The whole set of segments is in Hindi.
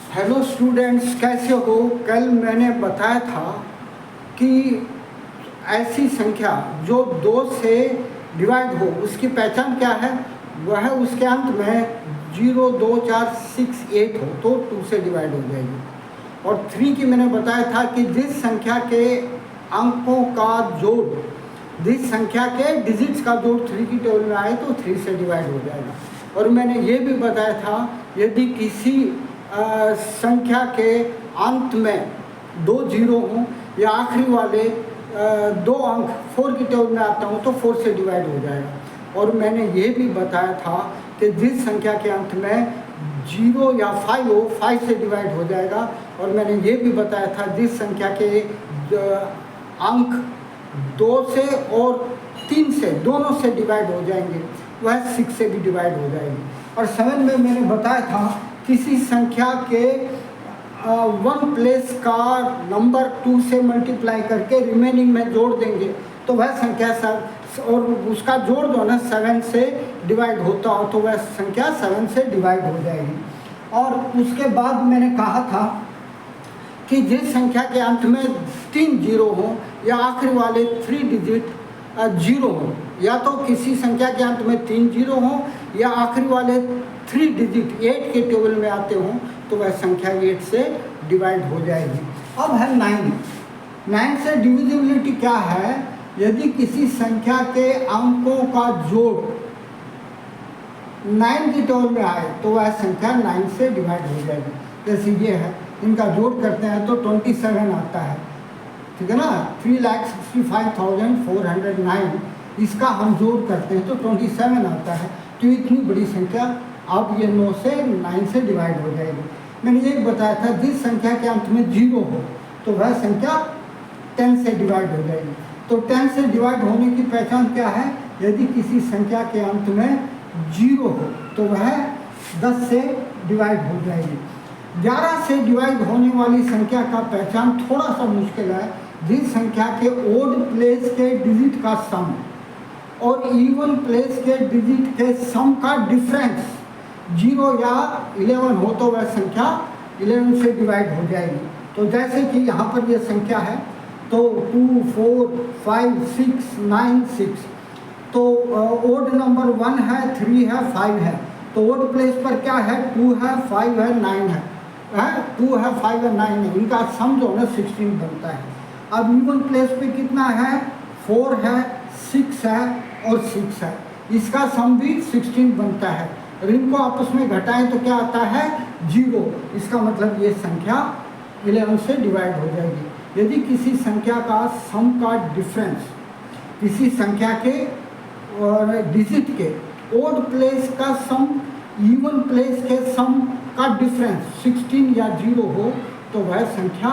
हेलो स्टूडेंट्स, कैसे हो? कल मैंने बताया था कि ऐसी संख्या जो 2 से डिवाइड हो उसकी पहचान क्या है? वह उसके अंत में 0, 2, 4, 6, 8 हो तो 2 से डिवाइड हो जाएगी। और 3 की मैंने बताया था कि जिस संख्या के अंकों का जोड़, जिस संख्या के डिजिट्स का जोड़ 3 की टेबल में आए तो 3 से डिवाइड हो जाएगा। और मैंने ये भी बताया था यदि किसी संख्या के अंत में 2 जीरो हों या आखिरी वाले 2 अंक 4 की टेबल में आता हूँ तो 4 से डिवाइड हो जाएगा। और मैंने ये भी बताया था कि जिस संख्या के अंत में 0 या 5 हो 5 से डिवाइड हो जाएगा। और मैंने ये भी बताया था जिस संख्या के अंक 2 से और 3 से दोनों से डिवाइड हो जाएंगे वह 6 से भी डिवाइड हो जाएगी। और 7 में मैंने बताया था किसी संख्या के 1 प्लेस का नंबर 2 से मल्टीप्लाई करके रिमेनिंग में जोड़ देंगे तो वह संख्या और उसका जोड़ जो है 7 से डिवाइड होता हो तो वह संख्या 7 से डिवाइड हो जाएगी। और उसके बाद मैंने कहा था कि जिस संख्या के अंत में 3 जीरो हों या आखिरी वाले 3 डिजिट 0 हों, या तो किसी संख्या के अंत में 3 जीरो हों या आखिरी वाले 3 डिजिट 8 के टेबल में आते हों तो वह संख्या 8 से डिवाइड हो जाएगी। अब है 9 से डिविजिबिलिटी क्या है? यदि किसी संख्या के अंकों का जोड़ 9 की टेबल में आए तो वह संख्या 9 से डिवाइड हो जाएगी। जैसे ये है, इनका जोड़ करते हैं तो 27 आता है, ठीक है ना। 3,65,409 इसका हम जोड़ करते हैं तो 27 आता है। तो इतनी बड़ी संख्या अब ये 9 से 9 से डिवाइड हो जाएगी। मैंने ये बताया था जिस संख्या के अंत में 0 हो तो वह संख्या 10 से डिवाइड हो जाएगी। तो 10 से डिवाइड होने की पहचान क्या है? यदि किसी संख्या के अंत में 0 हो तो वह 10 से डिवाइड हो जाएगी। 11 से डिवाइड होने वाली संख्या का पहचान थोड़ा सा मुश्किल है। जिस संख्या के ओड प्लेस के डिजिट का सम और इवन प्लेस के डिजिट के सम का डिफरेंस 0 या 11 हो तो वह संख्या 11 से डिवाइड हो जाएगी। तो जैसे कि यहाँ पर यह संख्या है तो 2, 4, 5, 6, 9, 6, तो ओड नंबर 1 है, 3 है, 5 है। तो ओड प्लेस पर क्या है? 2 है, 5 है, 9 है, 2 है, 5 है, 9 है। इनका सम जो है 16 बनता है। अब इवन प्लेस पे कितना है? 4 है, 6 है और 6 है। इसका सम भी 16 बनता है। और इनको आपस में घटाएं तो क्या आता है? 0। इसका मतलब ये संख्या 11 से डिवाइड हो जाएगी। यदि किसी संख्या का सम का डिफरेंस किसी संख्या के और डिजिट के ओड प्लेस का सम इवन प्लेस के सम का डिफरेंस 16 या 0 हो तो वह संख्या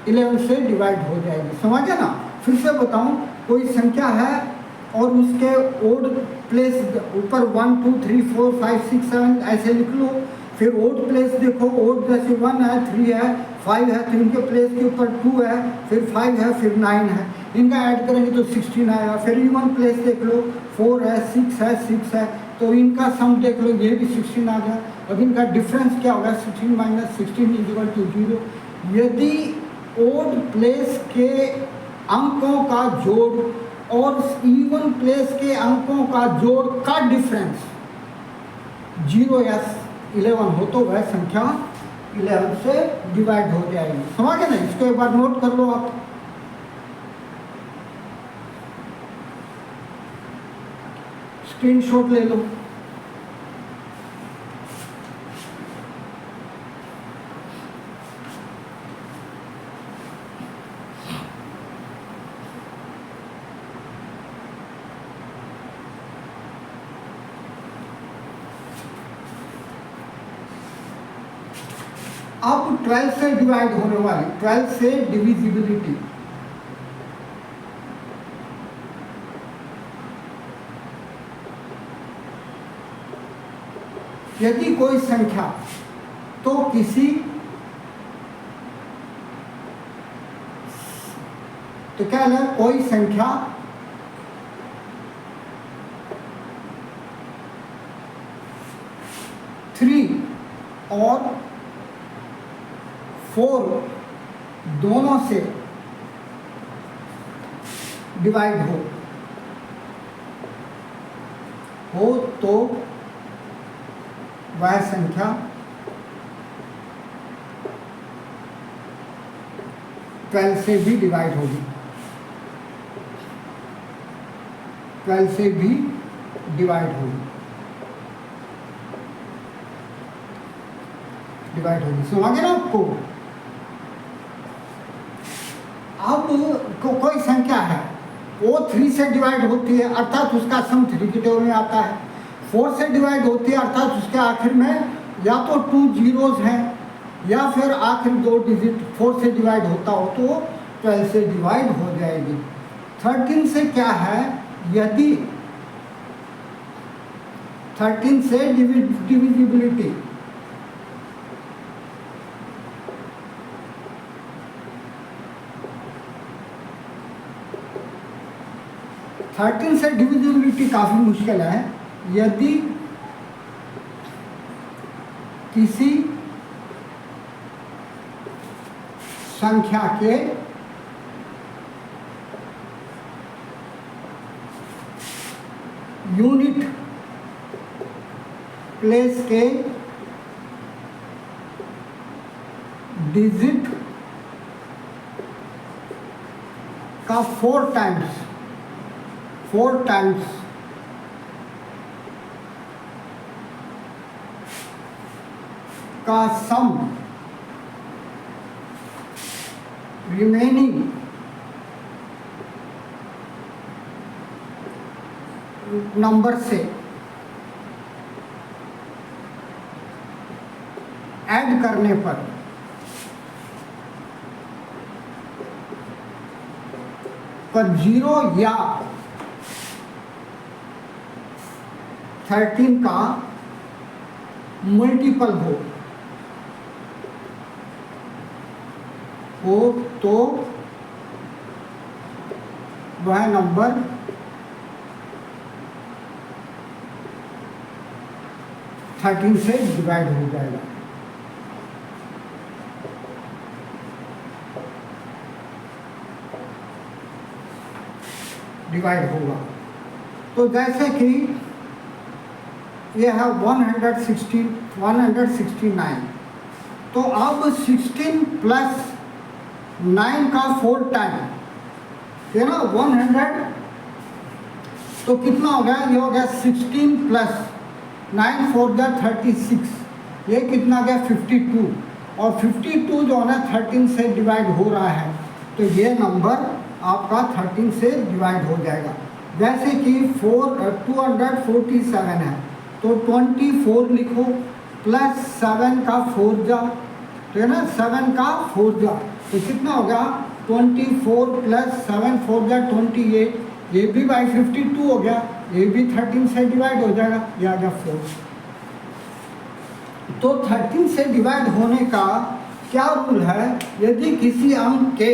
11 से डिवाइड हो जाएगी। समझे ना? फिर से बताऊं, कोई संख्या है और उसके ओड प्लेस ऊपर 1, 2, 3, 4, 5, 6, 7 ऐसे लिख लो। फिर ओड प्लेस देखो, ओड जैसे 1 है, 3 है, 5 है, तो इनके प्लेस के ऊपर 2 है, फिर 5 है, फिर 9 है। इनका ऐड करेंगे तो 16 आएगा। फिर इवन प्लेस देख लो, 4 है, 6 है, 6 है, तो इनका सम देख लो, ये भी 16 आ गया। अब इनका डिफरेंस क्या होगा? 16 माइनस 16 इक्वल टू 0। यदि ओड प्लेस के अंकों का जोड़ और इवन प्लेस के अंकों का जोड़ का डिफरेंस 0 या 11 हो तो वह संख्या 11 से डिवाइड हो जाएगी। समझ गए ना? इसको एक बार नोट कर लो आप। स्क्रीनशॉट ले लो। अब 12 से डिवाइड होने वाली 12 से डिविजिबिलिटी। यदि कोई संख्या तो किसी तो क्या है? कोई संख्या थ्री और 4 दोनों से डिवाइड हो तो वह संख्या 12 से भी डिवाइड होगी, 12 से भी डिवाइड होगी। समझ गए ना आपको? अब कोई संख्या है वो 3 से डिवाइड होती है अर्थात उसका सम 3 की टेबल में आता है, 4 से डिवाइड होती है अर्थात उसके आखिर में या तो 2 जीरोज हैं या फिर आखिर 2 डिजिट 4 से डिवाइड होता हो तो 12 से डिवाइड हो जाएगी। 13 से क्या है, यदि 13 से डिविजिबिलिटी, काफी मुश्किल है। यदि किसी संख्या के यूनिट प्लेस के डिजिट का 4 टाइम्स का सम रिमेनिंग नंबर से ऐड करने पर जीरो या 13 का मल्टीपल हो तो वह नंबर 13 से डिवाइड हो जाएगा। डिवाइड होगा तो जैसे कि यह है 169, तो अब 16 प्लस 9 का 4 टाइम है ना 100, तो कितना हो गया, ये हो गया 16 प्लस 9 4 जा 36, ये कितना गया 52, और 52 जो है ना 13 से डिवाइड हो रहा है तो ये नंबर आपका 13 से डिवाइड हो जाएगा। जैसे कि 247 है तो 24 लिखो प्लस 7 का 4 जा, तो है ना 7 का 4 जा, तो कितना हो गया 24 प्लस 7 4 जा 28, ये भी बाई 52 हो गया, ये भी 13 से डिवाइड हो जाएगा, ये आ गया 4। तो 13 से डिवाइड होने का क्या रूल है, यदि किसी अंक के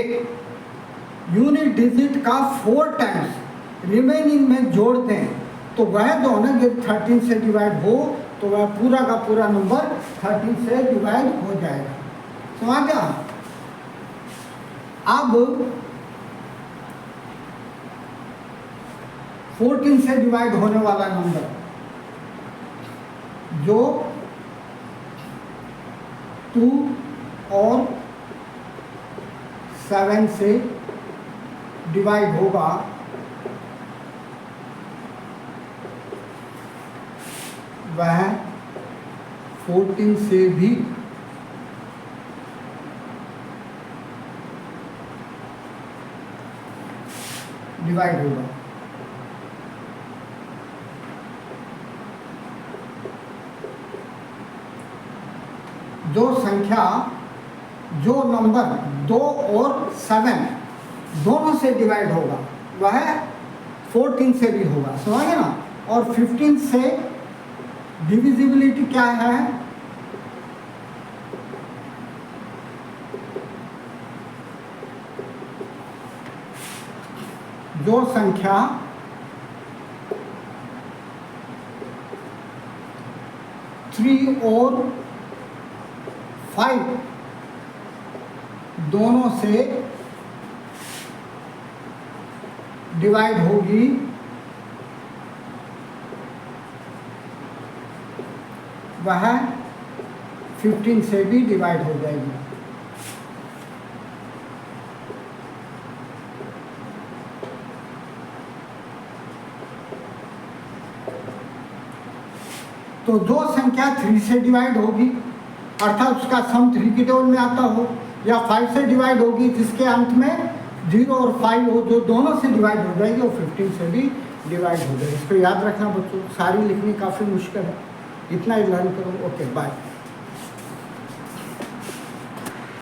यूनिट डिजिट का 4 टाइम्स रिमेनिंग में जोड़ दें तो वह जो है ना जब 13 से डिवाइड हो तो वह पूरा का पूरा नंबर 13 से डिवाइड हो जाएगा। समझ गया? अब 14 से डिवाइड होने वाला नंबर जो 2 और 7 से डिवाइड होगा वह 14 से भी डिवाइड होगा। जो नंबर 2 और 7 दोनों से डिवाइड होगा वह 14 से भी होगा। समझे ना? और 15 से डिविजिबिलिटी क्या है, जो संख्या 3 और 5 दोनों से डिवाइड होगी वह 15 से भी डिवाइड हो जाएगी। तो जो संख्या 3 से डिवाइड होगी अर्थात उसका सम 3 की टेबल में आता हो, या 5 से डिवाइड होगी जिसके अंत में 0 और 5 हो, जो दोनों से डिवाइड हो जाएगी, वो 15 से भी डिवाइड हो जाएगी। इसको याद रखना बच्चों, सारी लिखनी काफ़ी मुश्किल है, इतना ही लर्न करो। Okay bye.